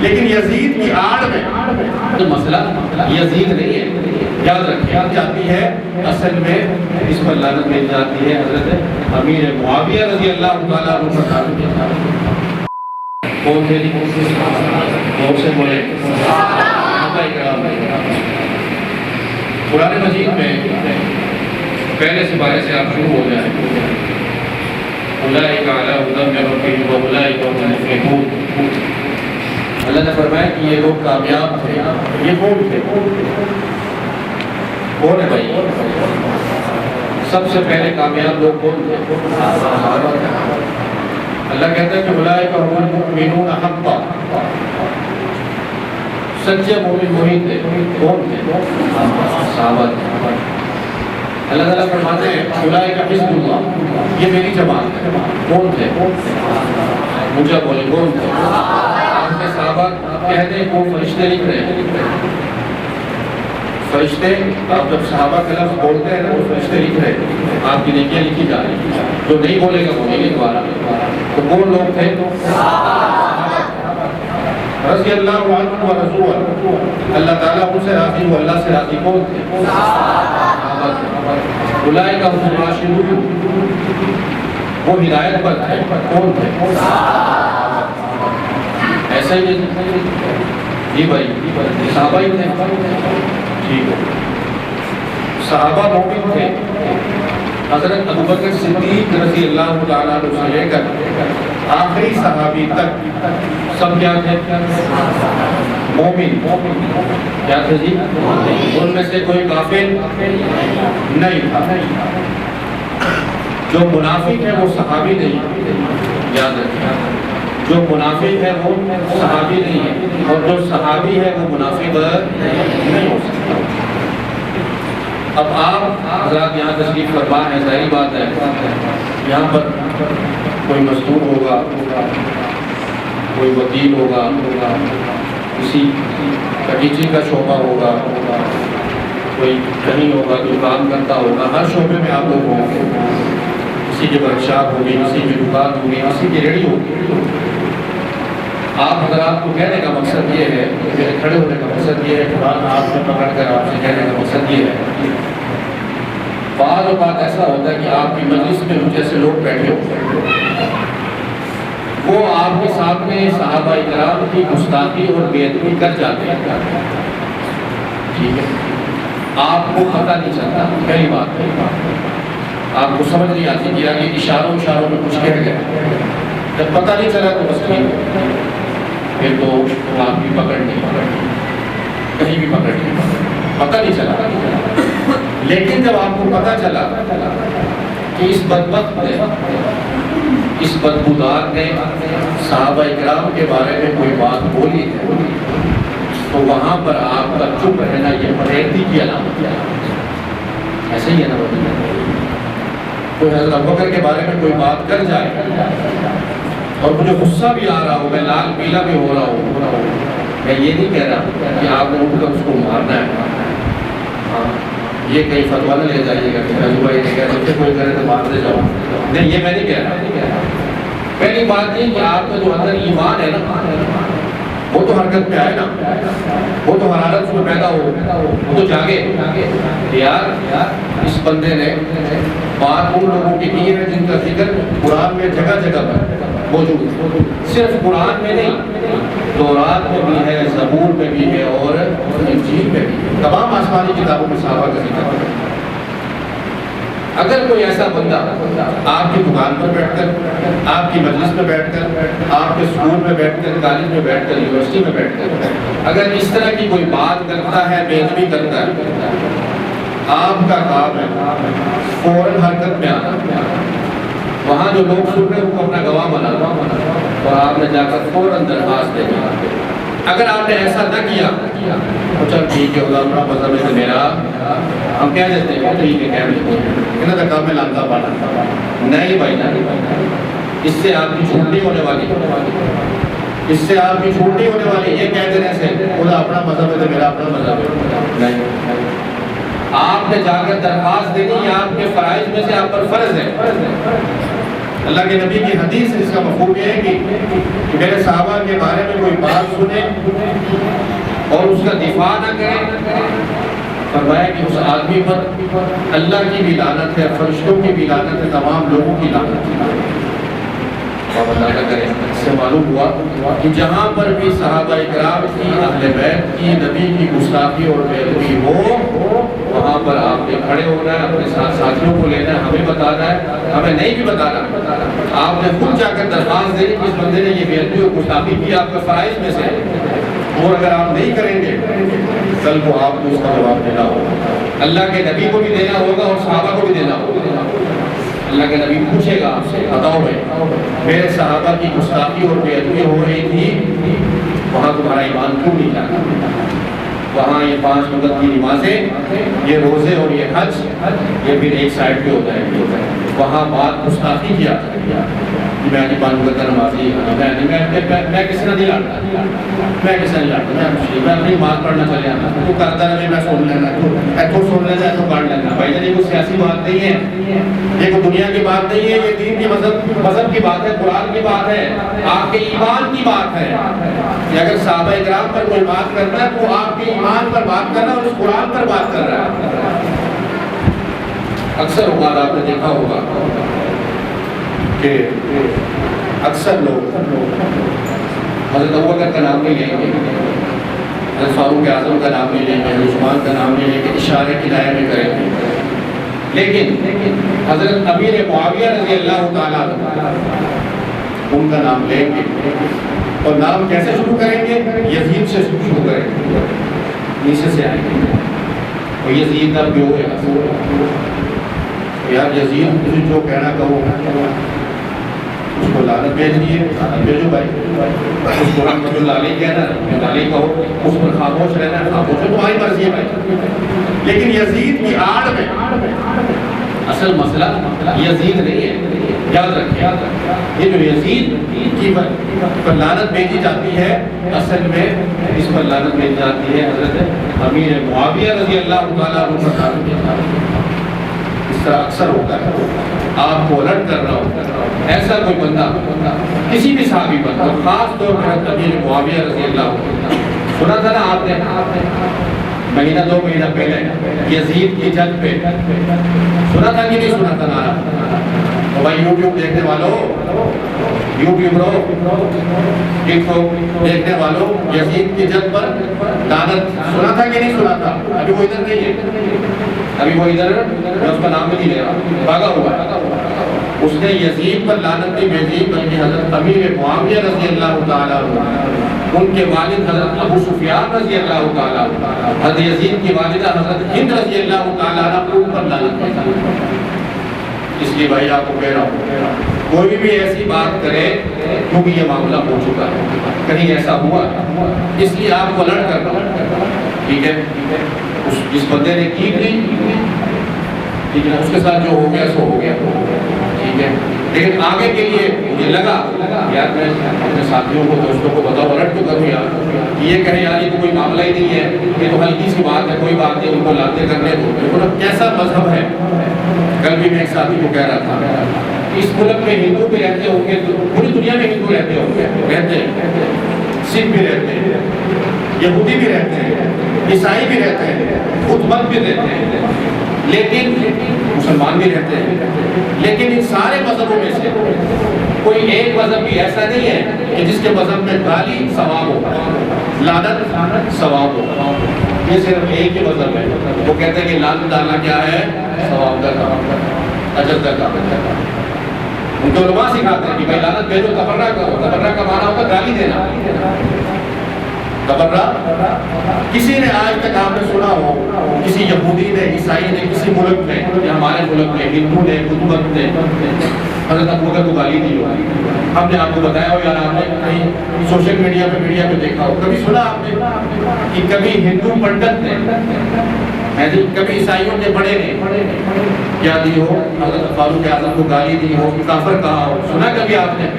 لیکن یزید کی آڑ میں تو مسئلہ یزید نہیں ہے، یاد رکھیں آپ جاتی ہے اصل میں اس پر لعنت مل جاتی ہے حضرت امیر معاویہ رضی اللہ تعالیٰ عنہ پر تعلق ہے۔ کون تھے؟ کون سے بولے؟ صحابہ کرام۔ قرآن مجید میں پہلے سپارے سے آپ شروع ہو جائیں، اولئک علی ھدی من ربہم واولئک هم المفلحون۔ اللہ نے فرمایا کہ یہ لوگ کامیاب تھے۔ یہ کون تھے؟ کون ہے بھائی؟ سب سے پہلے کامیاب لوگ کون تھے؟ صحابہ۔ اللہ کہتا ہے کہ اولئک هم المؤمنون حقا، سچے مومن وہی تھے۔ کون تھے؟ صحابہ۔ اللہ تعالیٰ فرماتے ہیں اولئک حزب اللہ، یہ میری جماعت ہے۔ کون تھے؟ مجھے بولے کون تھے؟ آپ کے صحابہ کہتے ہیں وہ فرشتے لکھ رہے ہیں۔ فرشتے، آپ جب صحابہ کا لفظ بولتے ہیں نا وہ فرشتے لکھ رہے ہیں، آپ کی نیکیاں لکھی جا رہی ہیں۔ جو نہیں بولے گا وہ نہیں لکھوا رہا۔ تو کون لوگ تھے؟ رضی اللہ عنہ ورضوا عنہ، اللہ تعالیٰ ان سے راضی ہو، اللہ سے راضی کون تھے؟ اولئک هم الراشدون، وہ ہدایت پر تھے۔ کون تھے؟ ایسا ہی جی بھائی صحابہ ہی تھے۔ ٹھیک ہے، صحابہ مومن تھے۔ حضرت ابوبکر صدیق رضی اللہ تعالیٰ عنہ سے لے کر آخری صحابی تک سب کیا تھے؟ مومن۔ کیا تھے جی؟ ان میں سے کوئی کافر نہیں تھا۔ جو منافق ہے وہ صحابی نہیں، یاد رکھیں۔ جو منافق ہے وہ صحابی نہیں ہے، اور جو صحابی ہے وہ منافق نہیں ہو سکتا۔ اب آپ حضرات یہاں تشریف فرما ہے، ظاہری بات ہے یہاں پر کوئی مزدور ہوگا، کوئی وکیل ہوگا، کسی کمیٹی کا شعبہ ہوگا، کوئی کہیں ہوگا جو کام کرتا ہوگا، ہر شعبے میں آپ لوگ ہوں گے۔ کسی کی ورکشاپ ہوگی، کسی کی دکان ہوگی، کسی کی ریڑھی ہوگی۔ آپ حضرات کو کہنے کا مقصد یہ ہے، میرے کھڑے ہونے کا مقصد یہ ہے، قرآن آپ میں پکڑ کر آپ سے کہنے کا مقصد یہ ہے، بعض اوقات ایسا ہوتا ہے کہ آپ کی مجلس میں جیسے لوگ بیٹھے ہوتے ہیں، وہ آپ کے سامنے صحابہ کرام کی گستاخی اور بے ادبی کر جاتے ہیں، ٹھیک ہے، آپ کو پتہ نہیں چلتا۔ پہلی بات آپ کو سمجھ نہیں آتی کہ آگے اشاروں میں کچھ کہہ گئے، جب پتہ نہیں چلا تو بس پھر تو آپ کی پکڑ نہیں، کہیں بھی پکڑ نہیں، پتہ نہیں چلا۔ لیکن جب آپ کو پتہ چلا کہ اس بدبخت نے، اس بدبودار نے صحابہ کرام کے بارے میں کوئی بات بولی ہے، تو وہاں پر آپ کا چپ رہنا یہ پریتی کی علامت ہے۔ ایسے ہی ہے نا، کوئی حضرت ابوبکر کے بارے میں کوئی بات کر جائے اور مجھے غصہ بھی آ رہا ہو، میں لال پیلا بھی ہو رہا ہوں، میں یہ نہیں کہہ رہا کہ آپ نے اٹھ کر اس کو مارنا ہے، یہ کہیں فتویٰ نہ لے جائیے گا کہ حضور بھائی نے کہا جب سے کوئی کرے تو مار دے جاؤ، نہیں، یہ میں نہیں کہہ رہا۔ پہلی بات یہ کہ آپ کا جو اندر ایمان ہے نا وہ تو حرکت میں آئے نا، وہ تو حرارت میں پیدا ہو، وہ تو جاگے یار اس بندے نے بات ان لوگوں کی کی ہے جن کا ذکر قرآن میں جگہ جگہ پر موجود ہے، صرف قرآن میں نہیں، تورات میں بھی ہے، زبور میں بھی ہے، اور انجیل میں بھی ہے، تمام آسمانی کتابوں میں صحابہ کا ذکر ہے۔ اگر کوئی ایسا بندہ آپ کی دکان پر بیٹھ کر، آپ کی مجلس میں بیٹھ کر، آپ کے اسکول میں بیٹھ کر، کالج میں بیٹھ کر، یونیورسٹی میں بیٹھ کر اگر اس طرح کی کوئی بات کرتا ہے، بے ادبی کرتا ہے، آپ کا کام ہے فوراً حرکت میں آنا، وہاں جو لوگ سن رہے ہیں ان کو اپنا گواہ بنانا، اور آپ نے جا کر فوراً درخواست دینا۔ اگر آپ نے ایسا نہ کیا تو چل ٹھیک ہے، خدا اپنا مذہب ہے میرا، ہم کہہ دیتے ہیں ٹھیک ہے، کہہ دیتے ہیں انہوں نے کام میں لانتا پانا، نہیں بھائی نہیں، اس سے آپ کی چھوٹ نہیں ہونے والی، اس سے آپ کی چھوٹ نہیں ہونے والی، یہ کہہ دینے سے خدا اپنا مذہب ہے میرا اپنا مذہب ہے، نہیں، آپ نے جا کر درخواست دینی، یہ آپ کے فرائض میں سے آپ پر فرض ہے، اللہ کے نبی کی حدیث سے اس کا مفہوم یہ ہے کہ میرے صحابہ کے بارے میں کوئی بات سنے اور اس کا دفاع نہ کرے، فرمایا کہ اس آدمی پر اللہ کی بھی لعنت ہے، فرشتوں کی بھی لعنت ہے، تمام لوگوں کی لعنت ہے۔ اور اللہ نہ کرے، اس سے معلوم ہوا کہ جہاں پر بھی صحابہ اکرام کی، اہل بیت کی، نبی کی گستاخی اور بے ادبی ہو، وہاں پر آپ نے کھڑے ہونا ہے، اپنے ساتھ ساتھیوں کو لینا ہے، ہمیں بتانا ہے، ہمیں نہیں بھی بتانا، آپ نے خود جا کر درخواست دینی کہ اس بندے نے یہ بے ادبی اور گستاخی کی، آپ کے فرائض میں سے، اور اگر آپ نہیں کریں گے کل کو آپ کو اس کا جواب دینا ہوگا، اللہ کے نبی کو بھی دینا ہوگا اور صحابہ کو بھی دینا ہوگا۔ اللہ کے نبی پوچھے گا آپ سے، بتاؤ بھائی میرے صحابہ کی گستاخی اور بے ادبی ہو رہی تھی، وہاں تمہارا ایمان کیوں نہیں جاتا؟ وہاں یہ 5 وقت کی نمازیں، یہ روزے اور یہ حج، یہ پھر ایک سائڈ پہ ہوتا ہے، وہاں بات گستاخی کیا میں نے 5 وقت نمازی، میں کس نے نہیں لڑتا، میں کس نے نہیں لڑتا، میں اپنی بات پڑھنا چلے آنا، تو کرتا رہے میں سن لینا، تو سن لینا ہے تو پڑھ لینا۔ بھائی جان یہ کوئی سیاسی بات نہیں ہے، یہ کوئی دنیا کی بات نہیں ہے، یہ دین کی مذہب کی بات ہے، قرآن کی بات ہے، آپ کے ایمان کی بات ہے کہ اگر صحابہ اکرام پر کوئی بات کرنا ہے تو آپ کے ایمان پر بات کرنا اور اس قرآن پر بات کر رہا ہے۔ اکثر اوقات آپ نے دیکھا ہوگا کہ اکثر لوگ حضرت ابوبکر کا نام نہیں لیں گے، حضرت فاروق اعظم کا نام نہیں لیں گے، حضرت عثمان کا نام نہیں لیں گے، اشارے کنایے میں کریں گے، لیکن حضرت امیر معاویہ رضی اللہ تعالیٰ ان کا نام لیں گے، اور نام کیسے شروع کریں گے؟ یزید سے شروع کریں گے، نیچے سے آئیں گے، اور یزید اب جو ہے یار یزید تجھے جو کہنا کہو، اس کو لعنت بھیج دیے، لعنت بھیجو بھائی، اس کو رحمت اللہ علیہ کہنا، رحمت اللہ کہو، اس پر خاموش رہنا، خاموش ہے، تمہاری مرضی ہے بھائی۔ لیکن یزید کی آڑ میں اصل مسئلہ یزید نہیں ہے، یاد رکھیں، یہ جو یزید کی پر لعنت بھیجی جاتی ہے، اصل میں اس پر لعنت بھیجی جاتی ہے حضرت امیر معاویہ رضی اللہ تعالیٰ عنہ پر لعنت بھیجی جاتی ہے۔ اس طرح اکثر ہوتا ہے، آپ کو الرٹ کر رہا ہوں، ایسا کوئی بندہ کسی بھی صحابی پر، اور خاص طور پر امیر معاویہ رضی اللہ عنہ، سنا تھا نا آپ نے مہینہ 2 مہینہ پہلے یزید کی جنگ پہ، سنا تھا کہ نہیں سنا تھا نعرہ؟ تو بھائی یوٹیوب دیکھنے والوں، یوٹیوبروں، دیکھنے والوں، یزید کی جنگ پر لعنت سنا تھا کہ نہیں سنا تھا؟ ابھی وہ ادھر نہیں ہے، ابھی وہ ادھر میں اس کا نام بھی نہیں لے رہا، بھاگا ہوا ہے۔ اس نے یزید پر لعنت نہیں بھیجی، بلکہ حضرت امیر معاویہ رضی اللہ تعالیٰ عنہ، ان کے والد حضرت ابو سفیان رضی اللہ تعالیٰ عنہ، حضرت یزید کی والدہ حضرت ہند رضی اللہ تعالیٰ عنہ، ان پر لعنت بھیجی۔ اس لیے بھائی آپ کو کہہ رہا ہوں، کوئی بھی ایسی بات کرے کیونکہ یہ معاملہ ہو چکا ہے، کہیں ایسا ہوا، اس لیے آپ کو لڑ کر رہا ہوں، ٹھیک ہے؟ جس بندے نے کی تھی، ٹھیک ہے، اس کے ساتھ جو ہو گیا سو ہو گیا، ٹھیک ہے، لیکن آگے کے لیے مجھے لگا یار میں اپنے ساتھیوں کو، دوستوں کو بتاؤ، الرٹ تو کروں یار، یہ کہیں یار یہ تو کوئی معاملہ ہی نہیں ہے، یہ تو ہلکی سی بات ہے، کوئی بات نہیں، ان کو لاتے کرنے دو، لیکن کیسا مذہب ہے؟ کل بھی میں ایک ساتھی کو کہہ رہا تھا، اس ملک میں ہندو بھی رہتے ہوں گے، پوری دنیا میں ہندو رہتے ہوں گے، رہتے ہیں، سکھ بھی رہتے ہیں، یہودی بھی رہتے ہیں، عیسائی بھی رہتے ہیں، بدھ مت بھی رہتے ہیں، لیکن مسلمان بھی رہتے ہیں، لیکن ان سارے مذہبوں میں سے کوئی ایک مذہب بھی ایسا نہیں ہے کہ جس کے مذہب میں گالی ثواب ہو، لعنت ثواب ہو۔ یہ صرف ایک ہی مذہب ہے، وہ کہتے ہیں کہ لعنت ڈالنا کیا ہے؟ ثواب کا کام، اجر کا کام ہے۔ ان کے علماء سکھاتے ہیں کہ بھائی لعنت بھیجو، تبرہ کرو، تبرہ کا معنی ہوتا ہے گالی دینا، تبرہ۔ کسی نے آج تک آپ نے سنا ہو کسی یہودی نے، عیسائی نے کسی ملک میں یا ہمارے ملک میں ہندو نے، بدھ مت نے حضرت ابوبکر کو گالی دی ہو؟ ہم نے آپ کو بتایا ہو، یار آپ نے کہیں سوشل میڈیا پہ دیکھا ہو، کبھی سنا آپ نے کہ کبھی ہندو پنڈت نے، کبھی عیسائیوں کے بڑے نے کیا دی ہو، حضرت فاروق اعظم کو گالی دی ہو، کافر کہا ہو؟ سنا کبھی آپ نے؟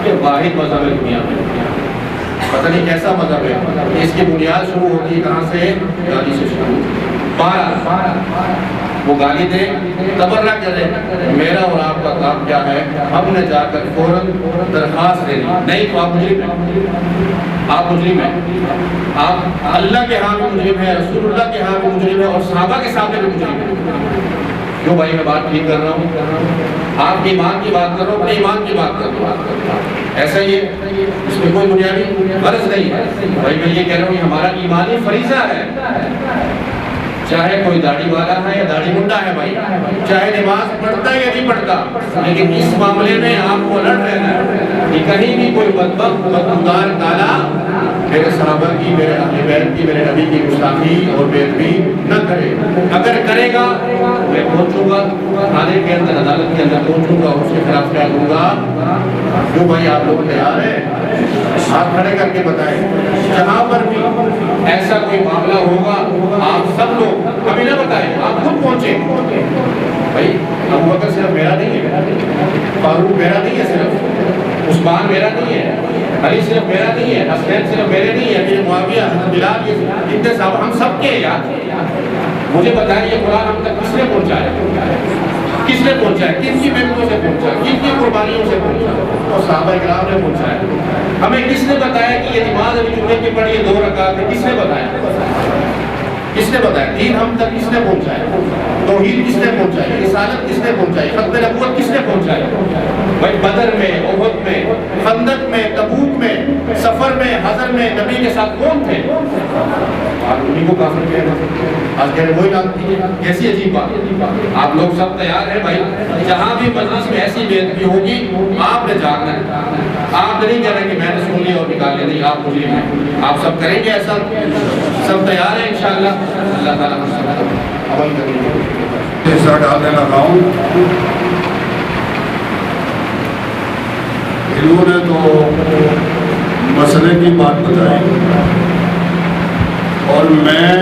یہ واحد مذہب ہے دنیا میں، پتہ نہیں کیسا مذہب ہے، اس کی بنیاد شروع ہوتی ہے کہاں سے؟ گالی سے شروع ہوتی ہے۔ وہ گالی دے تبرہ کرے، میرا اور آپ کا کام کیا ہے؟ ہم نے جا کر فوراً درخواست دینی، نہیں تو آپ مجرم ہیں، آپ مجرم ہیں، آپ اللہ کے ہاں بھی مجرم ہیں، رسول اللہ کے ہاں بھی مجرم ہیں، اور صحابہ کے سامنے بھی مجرم ہیں۔ کیوں بھائی میں بات ٹھیک کر رہا ہوں؟ آپ ایمان کی بات کر رہا ہوں، اپنے ایمان کی بات کر رہا ہوں، ایسا ہی ہے، اس میں کوئی بنیادی غرض نہیں ہے۔ بھائی میں یہ کہہ رہا ہوں کہ ہمارا ایمانی فریضہ ہے، چاہے کوئی داڑھی والا ہے یا داڑھی منڈا ہے بھائی، چاہے نماز پڑھتا ہے یا نہیں پڑھتا، لیکن اس معاملے میں آپ کو الرٹ رہنا ہے کہ کہیں بھی کوئی بدبخت بدگمار کالا میرے صحابہ کی، میرے اہل بیت کی، میرے نبی کی گستاخی اور بے ادبی نہ کرے۔ اگر کرے گا میں پہنچوں گا تھانے کے اندر، عدالت کے اندر پہنچوں گا، اس کے خلاف کیا کروں گا؟ جو بھائی آپ لوگ تیار ہیں ہاتھ کھڑے کر کے بتائیں، جہاں پر بھی ایسا کوئی معاملہ ہوگا آپ سب لوگ کبھی نہ بتائیں، آپ خود پہنچیں۔ بھائی ابو بکر صرف میرا نہیں ہے، فاروق میرا نہیں ہے، صرف عثمان میرا نہیں ہے، علی صرف میرا نہیں ہے، حسین صرف میرے نہیں ہے، امیر معاویہ، حضرت بلال، یہ اتنے صاحب ہم سب کے ہیں یار۔ مجھے بتائیں یہ قرآن ہم تک کس نے پہنچایا؟ کس نے پہنچایا؟ کن کی محنتوں سے پہنچا؟ کن کی قربانیوں سے پہنچا؟ اور صحابہ کرام نے پہنچایا۔ ہمیں کس نے بتایا کہ یہ نماز ابھی جمعے کی پڑھی ہے 2 رکعت ہے؟ کس نے بتایا؟ کس نے بتایا؟ دین ہم تک کس نے پہنچایا؟ توحید کس نے پہنچائی؟ رسالت کس نے پہنچائی؟ ختم نبوت کس نے پہنچائی؟ بھائی بدر میں، احد میں، خندق میں، تبوک میں، سفر میں، حضر میں نبی کے ساتھ کون تھے؟ آپ انہیں کو کافر کہنا، آج کہہ رہے وہی لانتی ہے، کیسی عجیب بات۔ آپ لوگ سب تیار ہیں بھائی، جہاں بھی مجلس میں ایسی بے ادبی ہوگی آپ نے جاننا ہے، آپ نے نہیں کہنا کہ میں نے سن لیا اور نکال لیا، نہیں، آپ مجرم ہیں، آپ سب کریں گے ایسا؟ سب تیار ہیں انشاءاللہ؟ اللہ تعالیٰ ہم سب عمل کریں گے۔ حصہ ڈال دینا گاؤں انہوں نے تو مسئلے کی بات بتائی اور میں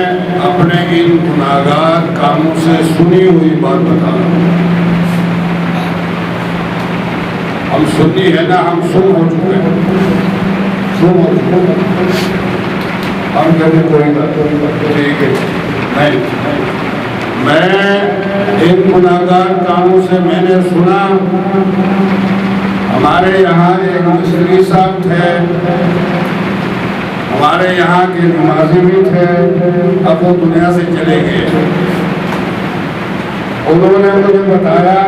اپنے ان گناہگار کاموں سے سنی ہوئی بات بتا رہا ہوں۔ ہم سنی ہے نا، ہم سن ہو چکے ہیں، سن ہو چکے ہیں، ہم کہتے کوئی بات ٹھیک ہے نہیں۔ میں ان گناہگار کاموں سے میں نے سنا، ہمارے یہاں ایک مصری صاحب تھے، ہمارے یہاں کے نمازی بھی تھے، اب وہ دنیا سے چلے گئے۔ انہوں نے مجھے بتایا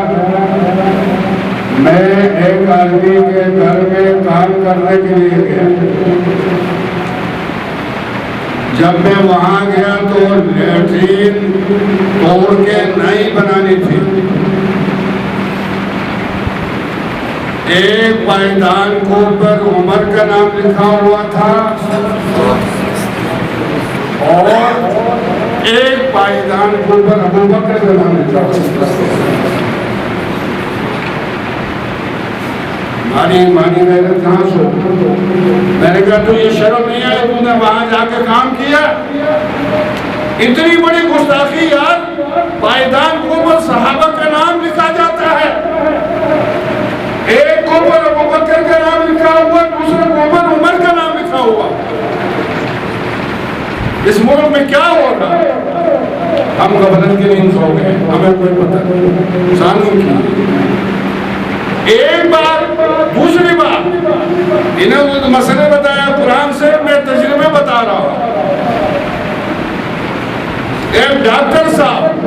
میں ایک آدمی کے گھر میں کام کرنے کے لیے گیا، جب میں وہاں گیا تو لیٹرین توڑ کے نئی بنانی تھی، ایک پائیدان کے اوپر عمر کا نام لکھا ہوا تھا اور ایک پائیدان کے اوپر ابو بکر کا نام لکھا ہوا تھا۔ مانی غیرت کہاں سو؟ میں نے کہا تو یہ شرم نہیں ہے، تو نے وہاں جا کے کام کیا؟ اتنی بڑی گستاخی یار، پائیدان کے اوپر صحابہ کا نام لکھا جاتا ہے، ایک کو پر ابو بکر کا نام لکھا ہوا، دوسرے کو پر عمر کا نام لکھا ہوا۔ اس ملک میں کیا ہو رہا ہے؟ ہم غفلت کے نیند سو گئے، ہمیں کوئی پتہ نہیں سانوں کی۔ ایک بات، دوسری بات، انہوں نے مسئلے بتایا قرآن سے، میں تجربے بتا رہا ہوں۔ ایک ڈاکٹر صاحب،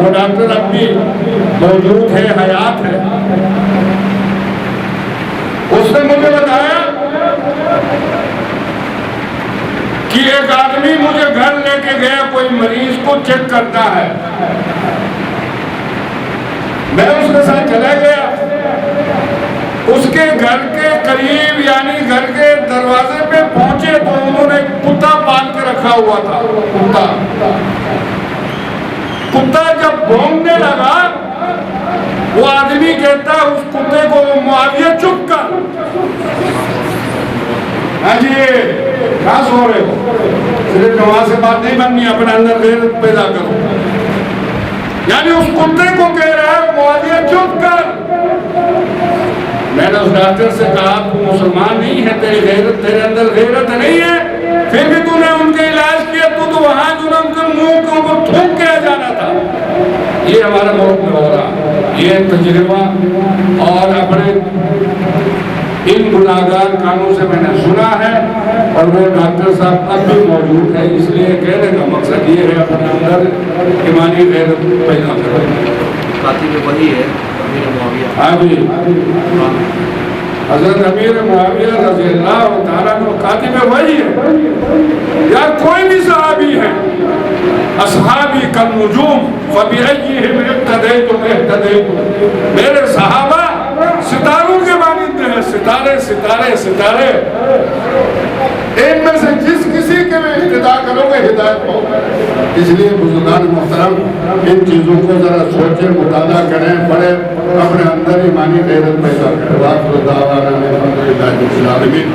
وہ ڈاکٹر اب بھی موجود ہے، حیات ہے، اس نے مجھے بتایا کہ ایک آدمی مجھے گھر لے کے گیا، کوئی مریض کو چیک کرتا ہے، میں اس کے ساتھ چلا گیا، اس کے گھر کے قریب یعنی گھر کے دروازے پہ پہنچے تو انہوں نے کتا پال کے رکھا ہوا تھا۔ کتا جب بھونکنے لگا وہ آدمی کہتا اس کتے کو، معاویہ چپ کر، ہاں جی کہاں سو رہے ہو، صرف نماز سے بات نہیں بننی، اپنے اندر غیرت پیدا کرو۔ یعنی اس کتے کو کہہ رہا ہے معاویہ چپ کر۔ میں نے اس ڈاکٹر سے کہا تو مسلمان نہیں ہے، تیری غیرت، تیرے اندر غیرت نہیں ہے، پھر بھی تو نے ان کے علاج کیا، تو وہاں جو ان کے منہ کے اوپر تھوک کے جانا تھا، یہ ہمارے ملک میں ہو رہا، یہ تجربہ، اور اپنے ان گناہگار کانوں سے میں نے سنا ہے، اور وہ ڈاکٹر صاحب اب بھی موجود ہے، اس لیے کہنے کا مقصد یہ ہے اپنے اندر ایمانی غیرت پیدا کرو۔ کاتب وحی ہے امیر معاویہ۔ ہاں جی، حضرت امیر معاویہ رضی اللہ تعالیٰ عنہ کاتب وحی ہے، یا کوئی بھی صحابی ہے، اصحابی کالنجوم فبأیہم اقتدیتم اہتدیتم، میرے صحابہ ستاروں کے مانند ہیں، ستارے ستارے ستارے، ان میں سے جس کسی کے میں اقتدا کرو گے ہدایت پاؤ گے۔ اس لیے بزرگان محترم ان چیزوں کو ذرا سوچیں، مطالعہ کریں، پڑھیں، اپنے اندر ایمانی غیرت پیدا کریں۔ وآخر دعوانا الحمدللہ رب العالمین۔